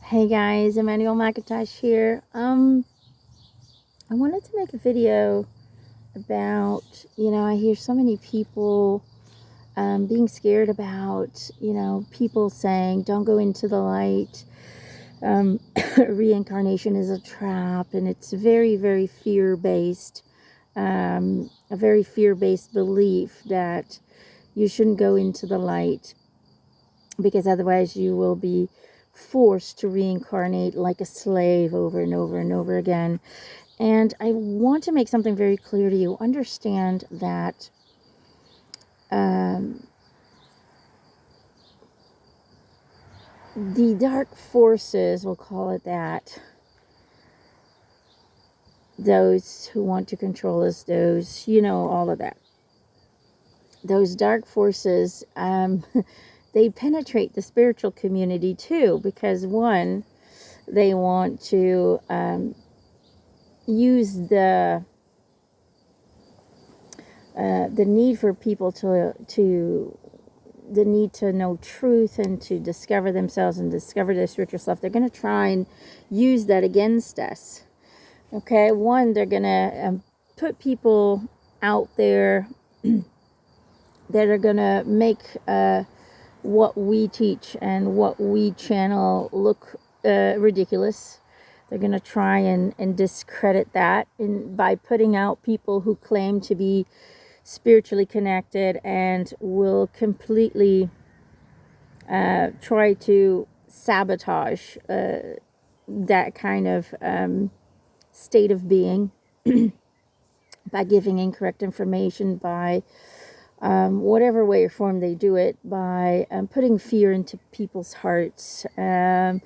Hey guys, Emmanuel McIntosh here. I wanted to make a video about, I hear so many people being scared about, people saying, don't go into the light. Reincarnation is a trap, and it's very, very fear-based, a very fear-based belief that you shouldn't go into the light because otherwise you will be forced to reincarnate like a slave over and over and over again. And I want to make something very clear to you. Understand that the dark forces, we'll call it that, those who want to control us, those, all of that. Those dark forces, they penetrate the spiritual community too, because one, they want to use the need for people the need to know truth and to discover themselves and discover their spiritual self. They're going to try and use that against us. Okay, one, they're going to put people out there that are going to make what we teach and what we channel look ridiculous. They're going to try and discredit that by putting out people who claim to be spiritually connected and will completely try to sabotage that kind of state of being by giving incorrect information, by whatever way or form they do it, by putting fear into people's hearts. And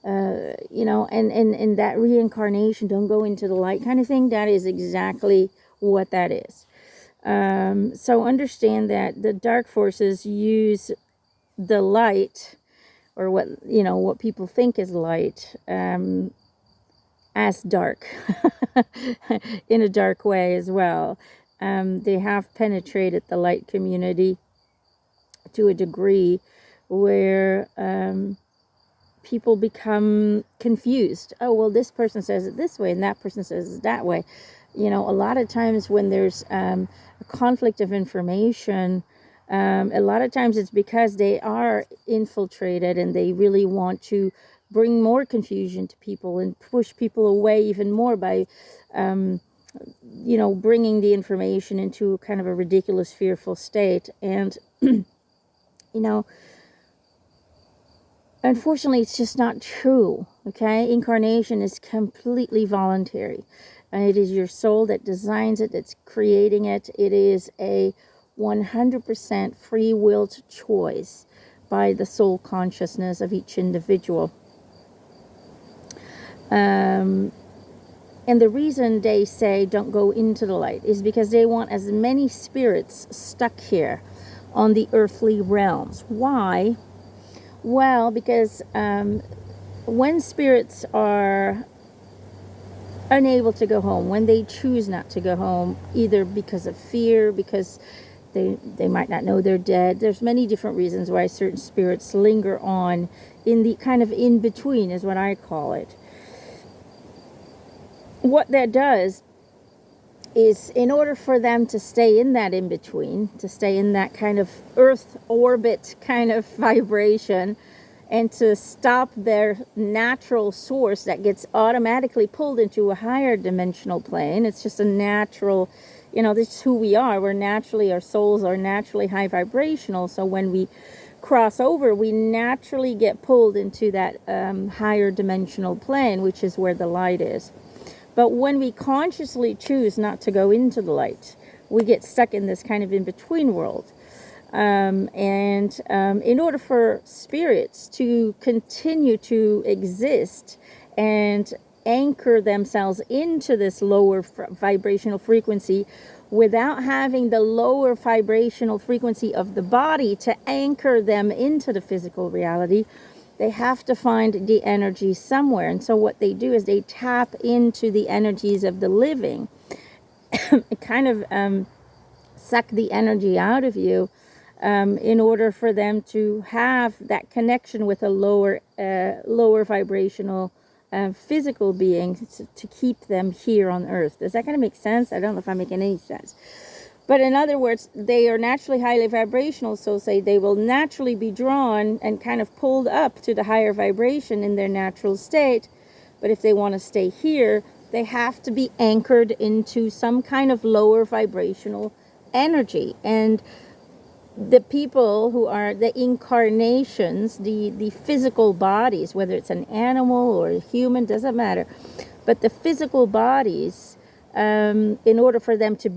that reincarnation, don't go into the light kind of thing, that is exactly what that is. So understand that the dark forces use the light, or what people think is light, as dark in a dark way as well. They have penetrated the light community to a degree where people become confused. Oh, well, this person says it this way and that person says it that way. A lot of times when there's a conflict of information, a lot of times it's because they are infiltrated and they really want to bring more confusion to people and push people away even more by bringing the information into kind of a ridiculous, fearful state. And unfortunately, it's just not true. Okay, incarnation is completely voluntary. It is your soul that designs it, that's creating it. It is a 100% free willed choice by the soul consciousness of each individual. And the reason they say don't go into the light is because they want as many spirits stuck here on the earthly realms. Why? Well, because when spirits are unable to go home, when they choose not to go home, either because of fear, because they might not know they're dead. There's many different reasons why certain spirits linger on in the kind of in-between, is what I call it. What that does is, in order for them to stay in that in-between, to stay in that kind of earth orbit kind of vibration, and to stop their natural source that gets automatically pulled into a higher dimensional plane. It's just a natural, this is who we are. Our souls are naturally high vibrational. So when we cross over, we naturally get pulled into that higher dimensional plane, which is where the light is. But when we consciously choose not to go into the light, we get stuck in this kind of in-between world. In order for spirits to continue to exist and anchor themselves into this lower vibrational frequency without having the lower vibrational frequency of the body to anchor them into the physical reality, they have to find the energy somewhere. And so what they do is they tap into the energies of the living. It kind of suck the energy out of you in order for them to have that connection with a lower lower vibrational physical beings to keep them here on earth. Does that kind of make sense? I don't know if I'm making any sense. But in other words, they are naturally highly vibrational, so say they will naturally be drawn and kind of pulled up to the higher vibration in their natural state. But if they want to stay here, they have to be anchored into some kind of lower vibrational energy. And the people who are the incarnations, the physical bodies, whether it's an animal or a human, doesn't matter. But the physical bodies, in order for them to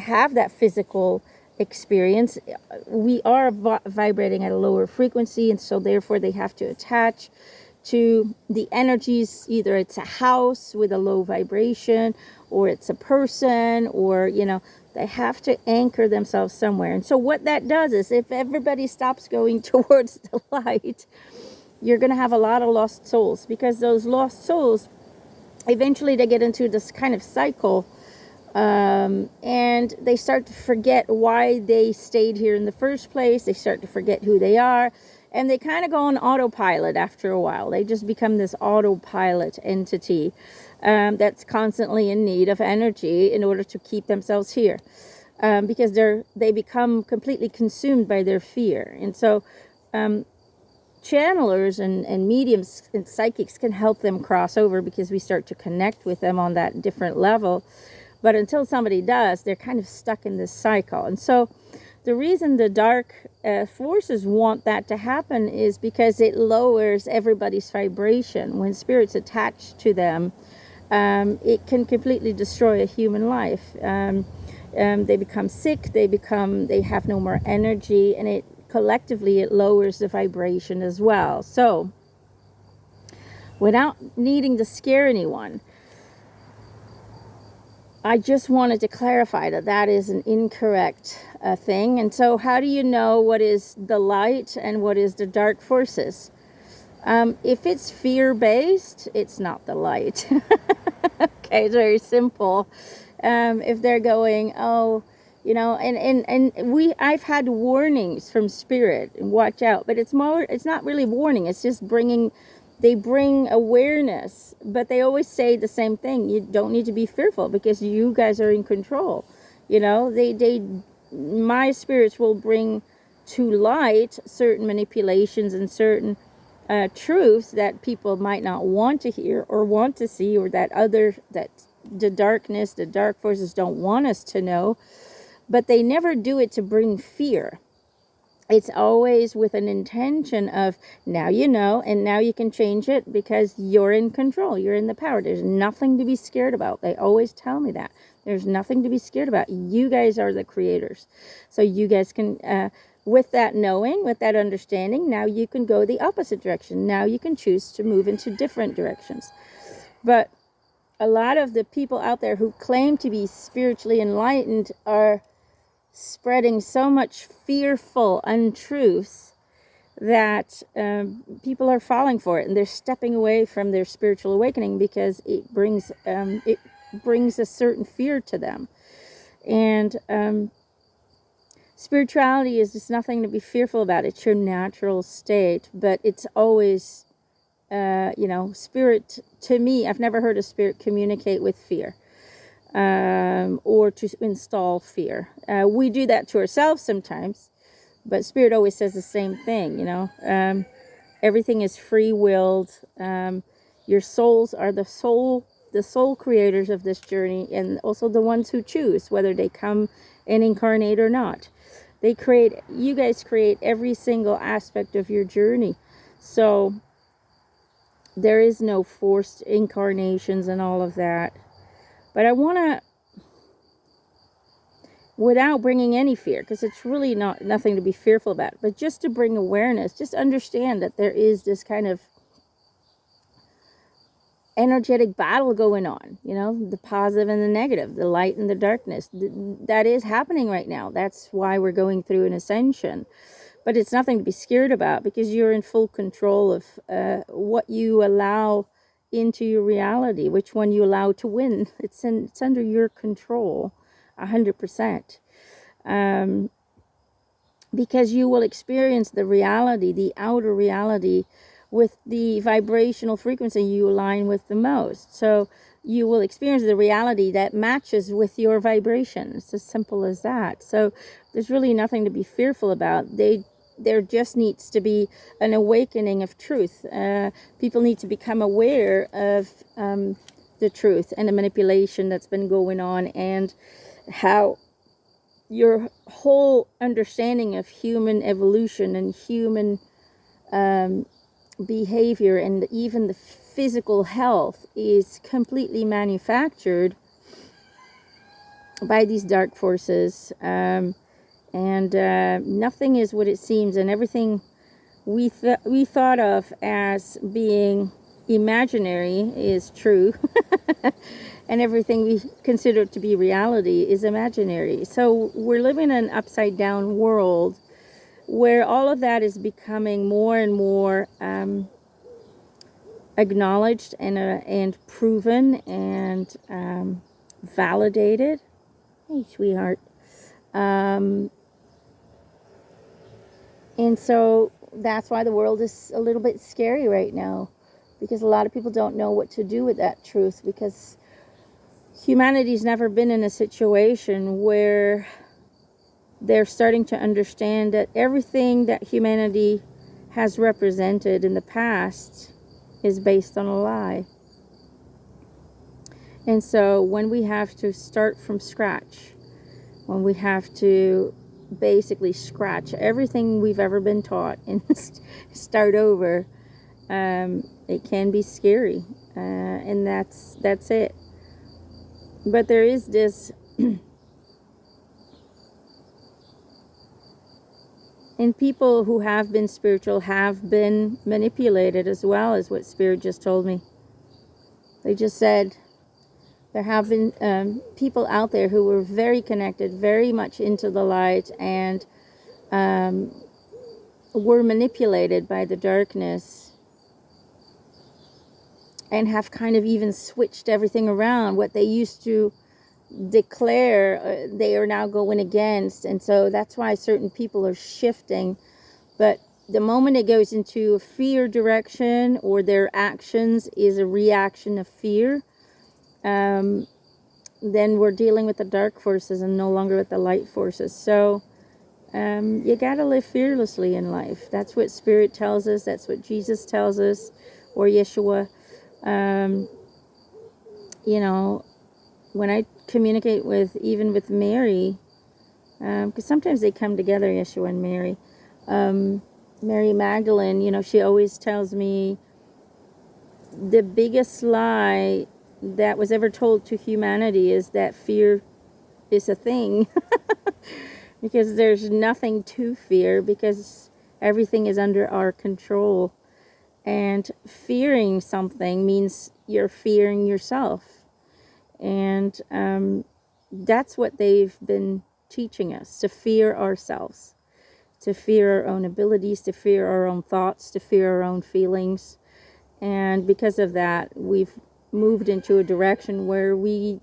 have that physical experience, we are vibrating at a lower frequency, and so therefore they have to attach to the energies. Either it's a house with a low vibration, or it's a person, or they have to anchor themselves somewhere. And so what that does is, if everybody stops going towards the light, you're going to have a lot of lost souls, because those lost souls, eventually they get into this kind of cycle, and they start to forget why they stayed here in the first place. They start to forget who they are, and they kind of go on autopilot after a while. They just become this autopilot entity that's constantly in need of energy in order to keep themselves here, because they become completely consumed by their fear. And so channelers and mediums and psychics can help them cross over, because we start to connect with them on that different level. But until somebody does, they're kind of stuck in this cycle. And so the reason the dark forces want that to happen is because it lowers everybody's vibration. When spirits attach to them, it can completely destroy a human life. They become sick, they have no more energy, and collectively it lowers the vibration as well. So without needing to scare anyone, I just wanted to clarify that is an incorrect thing. And so how do you know what is the light and what is the dark forces? If it's fear-based, it's not the light. Okay, it's very simple. If they're going, I've had warnings from spirit, watch out, but it's not really warning. It's just they bring awareness, but they always say the same thing. You don't need to be fearful, because you guys are in control. My spirits will bring to light certain manipulations and certain truths that people might not want to hear or want to see, or that the darkness, the dark forces don't want us to know. But they never do it to bring fear. It's always with an intention of, now you know, and now you can change it, because you're in control. You're in the power. There's nothing to be scared about. They always tell me that. There's nothing to be scared about. You guys are the creators. So you guys can, with that knowing, with that understanding, now you can go the opposite direction. Now you can choose to move into different directions. But a lot of the people out there who claim to be spiritually enlightened are spreading so much fearful untruths that people are falling for it, and they're stepping away from their spiritual awakening, because it brings a certain fear to them. And spirituality is just nothing to be fearful about. It's your natural state, but it's always spirit. To me, I've never heard a spirit communicate with fear. Or to install fear. We do that to ourselves sometimes, but spirit always says the same thing. Everything is free-willed. Your souls are the soul creators of this journey, and also the ones who choose whether they come and incarnate or not. You guys create every single aspect of your journey. So there is no forced incarnations and all of that. But I want to, without bringing any fear, because it's really nothing to be fearful about, but just to bring awareness, just understand that there is this kind of energetic battle going on, the positive and the negative, the light and the darkness. That is happening right now. That's why we're going through an ascension. But it's nothing to be scared about, because you're in full control of what you allow into your reality, which one you allow to win. It's under your control 100%, because you will experience the reality, the outer reality, with the vibrational frequency you align with the most. So you will experience the reality that matches with your vibration. It's as simple as that. So there's really nothing to be fearful about. There just needs to be an awakening of truth. People need to become aware of the truth and the manipulation that's been going on, and how your whole understanding of human evolution and human behavior and even the physical health is completely manufactured by these dark forces. And nothing is what it seems, and everything we thought of as being imaginary is true. And everything we consider to be reality is imaginary. So we're living in an upside down world where all of that is becoming more and more acknowledged and proven and validated. Hey, sweetheart. And so that's why the world is a little bit scary right now, because a lot of people don't know what to do with that truth, because humanity's never been in a situation where they're starting to understand that everything that humanity has represented in the past is based on a lie. And so when we have to start from scratch, when we have to basically scratch everything we've ever been taught and start over, it can be scary, and that's it. But there is this and people who have been spiritual have been manipulated as well, as what Spirit just told me. They just said there have been people out there who were very connected, very much into the light, and were manipulated by the darkness, and have kind of even switched everything around. What they used to declare, they are now going against. And so that's why certain people are shifting. But the moment it goes into a fear direction, or their actions is a reaction of fear, then we're dealing with the dark forces and no longer with the light forces. So you gotta live fearlessly in life. That's what Spirit tells us. That's what Jesus tells us, or Yeshua. You know, when I communicate with, even with Mary, because sometimes they come together, Yeshua and Mary. Mary Magdalene, you know, she always tells me the biggest lie that was ever told to humanity is that fear is a thing. Because there's nothing to fear, because everything is under our control. And fearing something means you're fearing yourself. And that's what they've been teaching us, to fear ourselves, to fear our own abilities, to fear our own thoughts, to fear our own feelings. And because of that, we've moved into a direction where we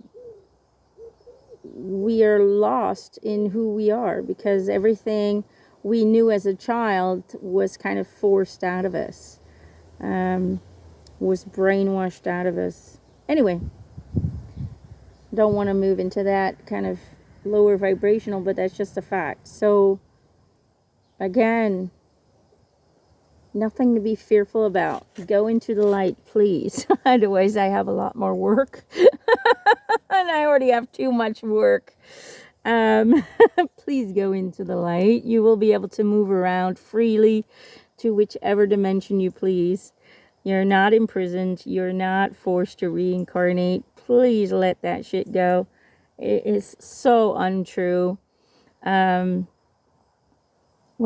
are lost in who we are, because everything we knew as a child was kind of forced out of us, was brainwashed out of us. Anyway, don't want to move into that kind of lower vibrational, but that's just a fact. So again, nothing to be fearful about. Go into the light, please. Otherwise, I have a lot more work. And I already have too much work. Please go into the light. You will be able to move around freely to whichever dimension you please. You're not imprisoned. You're not forced to reincarnate. Please let that shit go. It is so untrue. When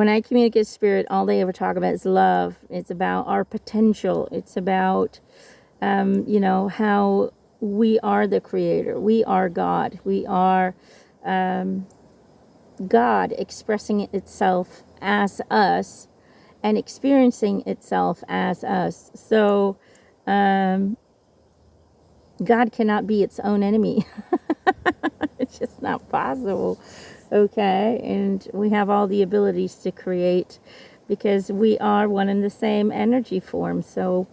I communicate Spirit, all they ever talk about is love. It's about our potential. It's about, you know, how we are the creator. We are God. We are God expressing itself as us and experiencing itself as us. So God cannot be its own enemy. It's just not possible. Okay, and we have all the abilities to create, because we are one and the same energy form. So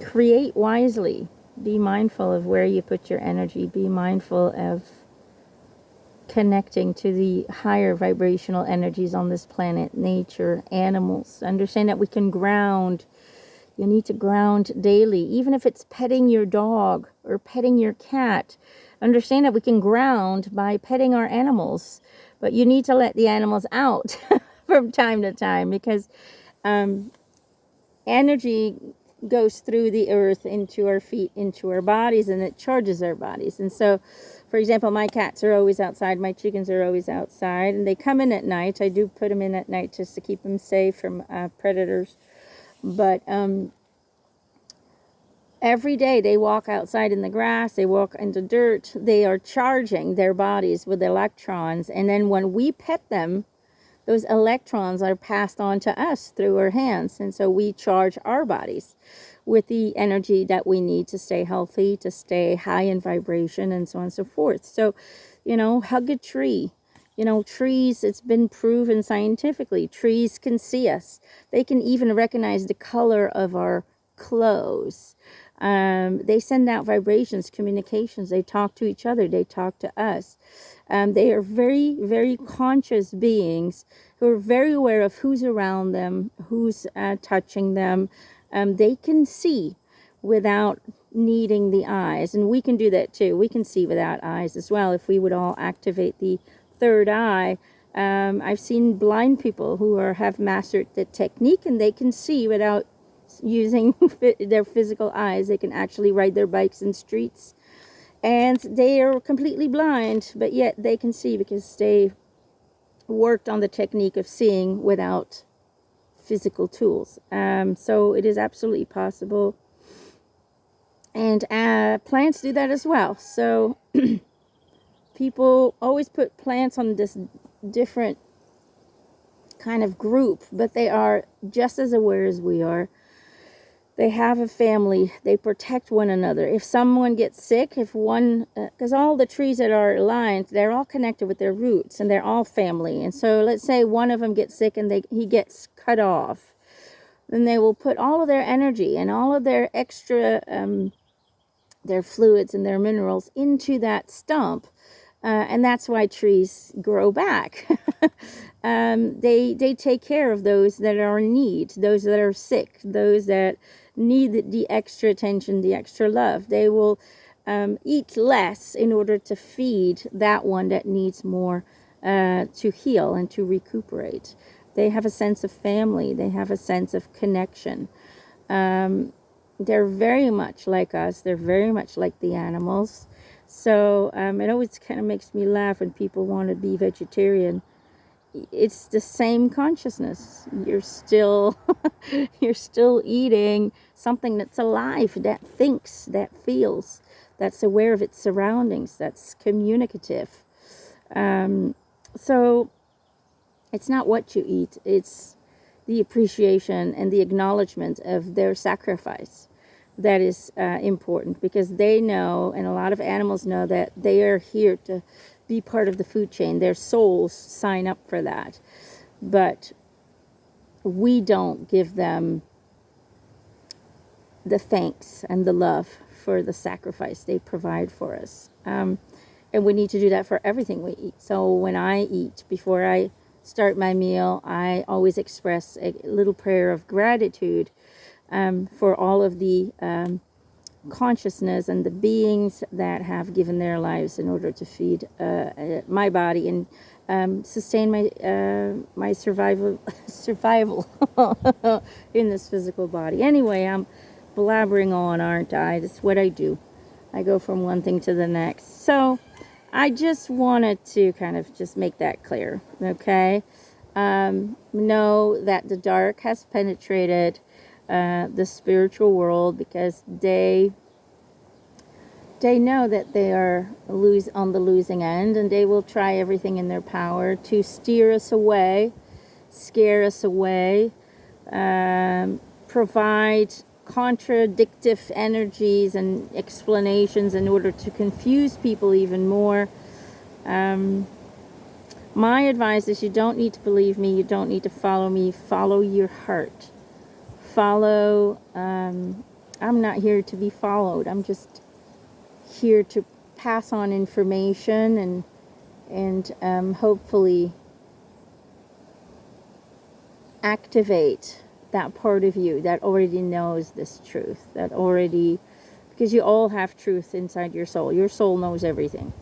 create wisely. Be mindful of where you put your energy. Be mindful of connecting to the higher vibrational energies on this planet, nature, animals. Understand that we can ground. You need to ground daily, even if it's petting your dog or petting your cat. Understand that we can ground by petting our animals, but you need to let the animals out from time to time, because energy goes through the earth into our feet, into our bodies, and it charges our bodies. And so, for example, my cats are always outside, my chickens are always outside, and they come in at night. I do put them in at night just to keep them safe from predators. But every day they walk outside in the grass, they walk in the dirt, they are charging their bodies with electrons. And then when we pet them, those electrons are passed on to us through our hands. And so we charge our bodies with the energy that we need to stay healthy, to stay high in vibration, and so on and so forth. So, hug a tree. Trees, it's been proven scientifically, trees can see us. They can even recognize the color of our clothes. They send out vibrations, communications. They talk to each other. They talk to us. They are very, very conscious beings who are very aware of who's around them, who's touching them. They can see without needing the eyes. And we can do that too. We can see without eyes as well if we would all activate the third eye. I've seen blind people who have mastered the technique, and they can see without using their physical eyes. They can actually ride their bikes in streets, and they are completely blind, but yet they can see because they worked on the technique of seeing without physical tools. So it is absolutely possible, and plants do that as well. So people always put plants on this different kind of group, but they are just as aware as we are. They have a family. They protect one another. If someone gets sick, because all the trees that are aligned, they're all connected with their roots, and they're all family. And so let's say one of them gets sick and he gets cut off. Then they will put all of their energy and all of their extra, their fluids and their minerals into that stump. And that's why trees grow back. They take care of those that are in need, those that are sick, those that need the extra attention, the extra love. They will eat less in order to feed that one that needs more to heal and to recuperate. They have a sense of family. They have a sense of connection. They're very much like us. They're very much like the animals. So it always kind of makes me laugh when people want to be vegetarian. It's the same consciousness. You're still eating something that's alive, that thinks, that feels, that's aware of its surroundings, that's communicative. So it's not what you eat, it's the appreciation and the acknowledgement of their sacrifice that is important, because they know, and a lot of animals know, that they are here to be part of the food chain. Their souls sign up for that. But we don't give them the thanks and the love for the sacrifice they provide for us. And we need to do that for everything we eat. So when I eat, before I start my meal, I always express a little prayer of gratitude for all of the consciousness and the beings that have given their lives in order to feed my body and sustain my survival in this physical body. Anyway, I'm blabbering on, aren't I? That's what I do. I go from one thing to the next. So I just wanted to kind of just make that clear, okay? Know that the dark has penetrated the spiritual world, because they know that they are on the losing end, and they will try everything in their power to steer us away, scare us away, provide contradictive energies and explanations in order to confuse people even more. My advice is you don't need to believe me. You don't need to follow me. Follow your heart. Follow, I'm not here to be followed. I'm just here to pass on information and hopefully activate that part of you that already knows this truth, because you all have truth inside your soul. Your soul knows everything.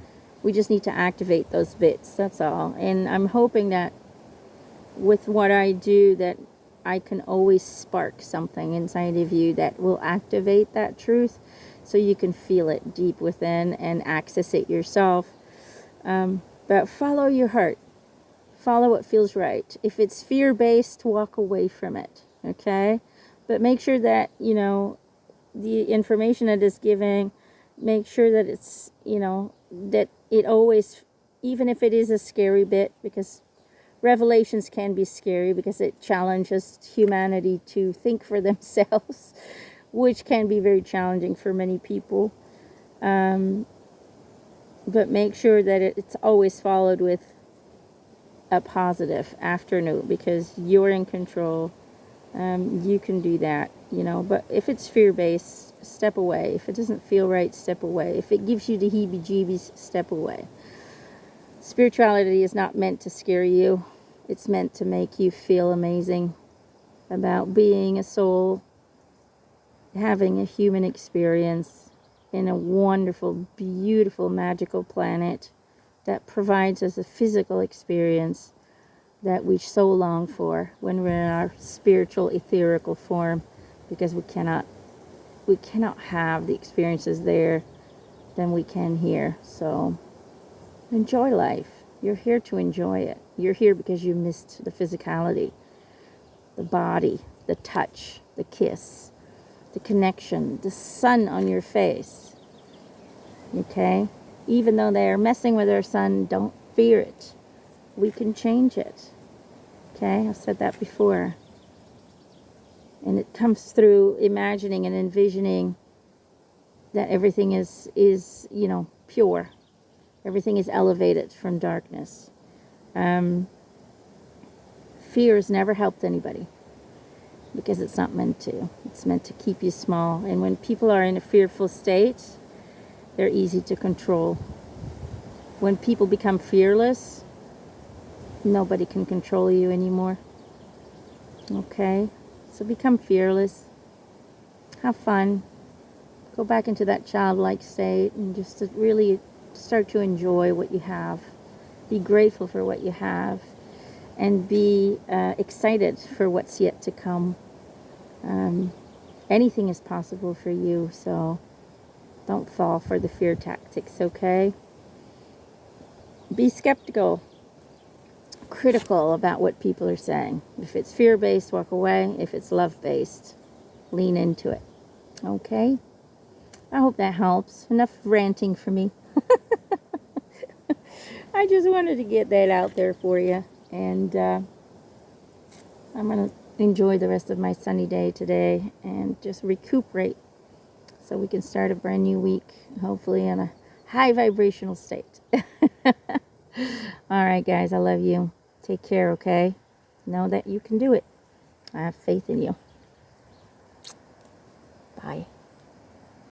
We just need to activate those bits, that's all. And I'm hoping that with what I do, that I can always spark something inside of you that will activate that truth, so you can feel it deep within and access it yourself. But follow your heart. Follow what feels right. If it's fear-based, walk away from it, okay? But make sure that, the information that is given, make sure that it's, that it always, even if it is a scary bit, because Revelations can be scary because it challenges humanity to think for themselves, which can be very challenging for many people. But make sure that it's always followed with a positive afternoon, because you're in control. You can do that, but if it's fear-based, step away. If it doesn't feel right, step away. If it gives you the heebie-jeebies, step away. Spirituality is not meant to scare you. It's meant to make you feel amazing about being a soul, having a human experience in a wonderful, beautiful, magical planet that provides us a physical experience that we so long for when we're in our spiritual, etherical form, because we cannot have the experiences there than we can here. So enjoy life. You're here to enjoy it. You're here because you missed the physicality, the body, the touch, the kiss, the connection, the sun on your face. Okay? Even though they are messing with our sun, don't fear it. We can change it. Okay? I've said that before. And it comes through imagining and envisioning that everything is pure. Everything is elevated from darkness. Fear has never helped anybody, because it's not meant to. It's meant to keep you small. And when people are in a fearful state, they're easy to control. When people become fearless, nobody can control you anymore. Okay? So become fearless. Have fun. Go back into that childlike state and just to really start to enjoy what you have. Be grateful for what you have. And be excited for what's yet to come. Anything is possible for you, so don't fall for the fear tactics, okay? Be skeptical, critical about what people are saying. If it's fear-based, walk away. If it's love-based, lean into it, okay? I hope that helps. Enough ranting for me. I just wanted to get that out there for you. And I'm going to enjoy the rest of my sunny day today and just recuperate so we can start a brand new week, hopefully in a high vibrational state. All right, guys, I love you. Take care, okay? Know that you can do it. I have faith in you. Bye.